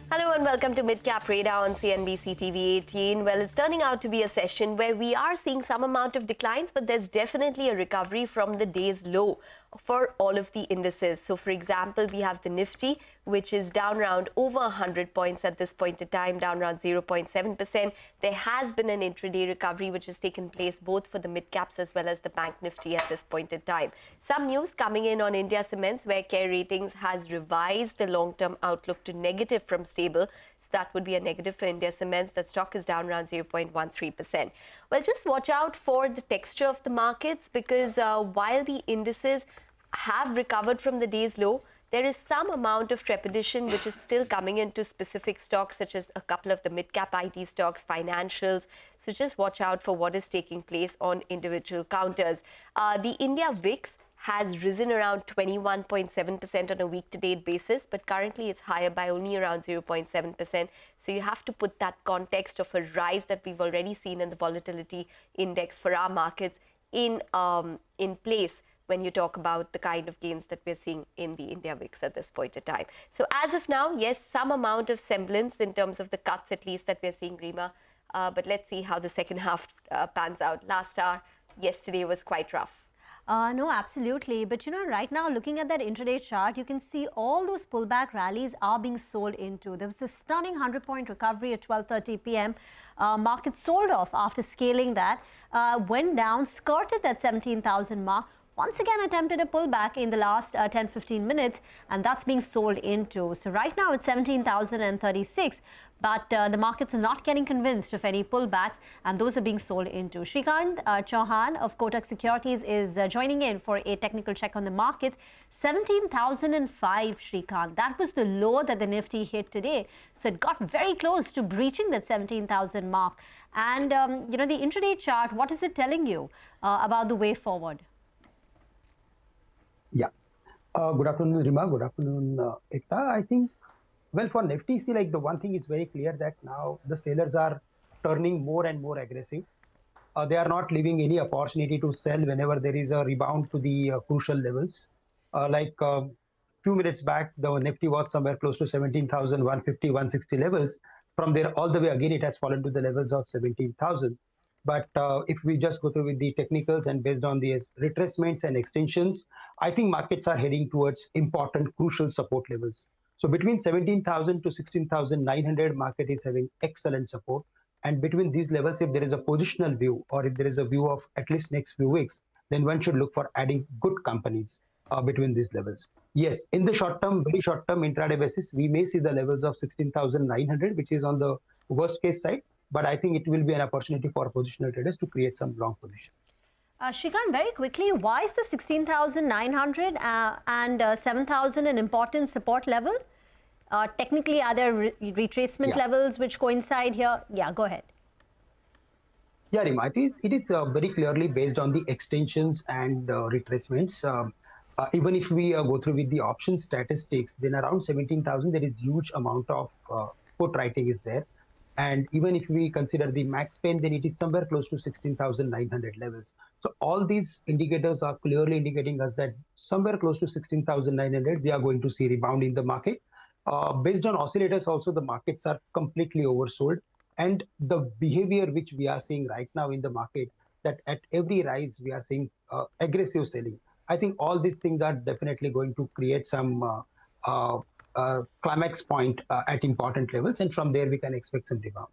Hello and welcome to Midcap Radar on CNBC TV18. Well, it's turning out to be a session where we are seeing some amount of declines, but there's definitely a recovery from the day's low for all of the indices. So, for example, we have the Nifty, which is down around over 100 points at this point in time, down around 0.7%. There has been an intraday recovery which has taken place both for the mid-caps as well as the Bank Nifty at this point in time. Some news coming in on India Cements, where Care Ratings has revised the long-term outlook to negative from stable. So that would be a negative for India Cements. That stock is down around 0.13%. Well, just watch out for the texture of the markets because while the indices have recovered from the day's low, there is some amount of trepidation which is still coming into specific stocks, such as a couple of the mid-cap IT stocks, financials. So just watch out for what is taking place on individual counters. The India VIX has risen around 21.7% on a week-to-date basis, but currently it's higher by only around 0.7%. So you have to put that context of a rise that we've already seen in the volatility index for our markets in place when you talk about the kind of gains that we're seeing in the India VIX at this point in time. So as of now, yes, some amount of semblance in terms of the cuts at least that we're seeing, Rima. But let's see how the second half pans out. Last hour, yesterday was quite rough. No, absolutely. But right now, looking at that intraday chart, you can see all those pullback rallies are being sold into. There was a stunning 100-point recovery at 12:30 p.m. Market sold off after scaling that, went down, skirted that 17,000 mark. Once again attempted a pullback in the last 10-15 minutes, and that's being sold into. So right now it's 17,036, but the markets are not getting convinced of any pullbacks, and those are being sold into. Shrikant Chouhan of Kotak Securities is joining in for a technical check on the market. 17,005, Shrikant. That was the low that the Nifty hit today. So it got very close to breaching that 17,000 mark. And, the intraday chart, what is it telling you about the way forward? Yeah. Good afternoon, Rima. Good afternoon, Ekta. I think, well, for Nifty, see, like the one thing is very clear that now the sellers are turning more and more aggressive. They are not leaving any opportunity to sell whenever there is a rebound to the crucial levels. Like a few minutes back, the Nifty was somewhere close to 17,150, 160 levels. From there, all the way again, it has fallen to the levels of 17,000. But if we just go through with the technicals and based on the retracements and extensions, I think markets are heading towards important, crucial support levels. So between 17,000 to 16,900, market is having excellent support. And between these levels, if there is a positional view or if there is a view of at least next few weeks, then one should look for adding good companies between these levels. Yes, in the short term, very short term intraday basis, we may see the levels of 16,900, which is on the worst case side. But I think it will be an opportunity for positional traders to create some long positions. Shrikant, very quickly, why is the 16,900 and 7,000 an important support level? Technically, are there retracement levels which coincide here? Yeah, go ahead. Yeah, Rima, it is very clearly based on the extensions and retracements. Even if we go through with the option statistics, then around 17,000, there is huge amount of put writing is there. And even if we consider the max pain, then it is somewhere close to 16,900 levels. So all these indicators are clearly indicating us that somewhere close to 16,900, we are going to see rebound in the market. Based on oscillators also, the markets are completely oversold. And the behavior which we are seeing right now in the market, that at every rise, we are seeing aggressive selling. I think all these things are definitely going to create some climax point at important levels, and from there we can expect some rebound.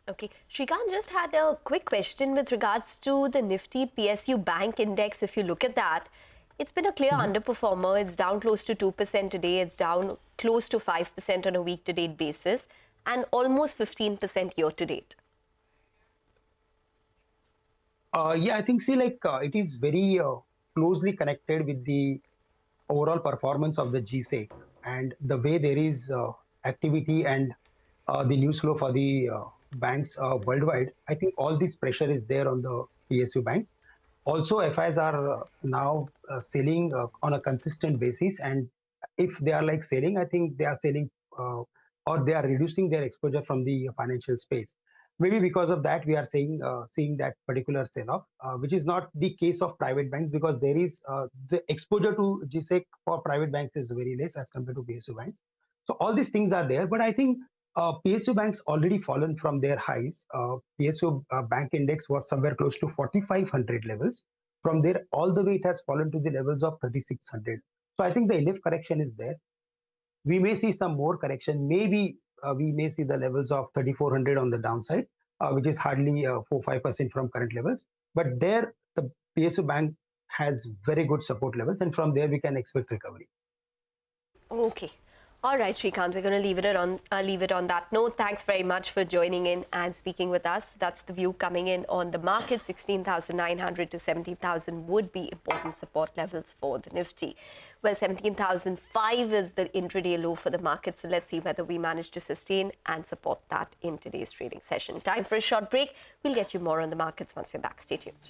Okay, Shrikant just had a quick question with regards to the Nifty PSU Bank Index. If you look at that, it's been a clear underperformer. It's down close to 2% today. It's down close to 5% on a week-to-date basis and almost 15% year-to-date. Yeah, I think, see, like it is very closely connected with the overall performance of the GSEC. And the way there is activity and the news flow for the banks worldwide, I think all this pressure is there on the PSU banks. Also, FIs are now selling on a consistent basis. And if they are like selling, I think they are selling or they are reducing their exposure from the financial space. Maybe because of that, we are seeing that particular sell-off, which is not the case of private banks, because there is the exposure to GSEC for private banks is very less as compared to PSU banks. So all these things are there, but I think PSU banks already fallen from their highs. PSU bank index was somewhere close to 4,500 levels. From there, all the way it has fallen to the levels of 3,600. So I think the enough correction is there. We may see some more correction. Maybe we may see the levels of 3,400 on the downside, which is hardly 4-5% from current levels. But there, the PSU bank has very good support levels, and from there we can expect recovery. Okay. All right, Shrikant, we're going to leave it on that note. Thanks very much for joining in and speaking with us. That's the view coming in on the market. 16,900 to 17,000 would be important support levels for the Nifty. Well, 17,005 is the intraday low for the market. So let's see whether we manage to sustain and support that in today's trading session. Time for a short break. We'll get you more on the markets once we're back. Stay tuned.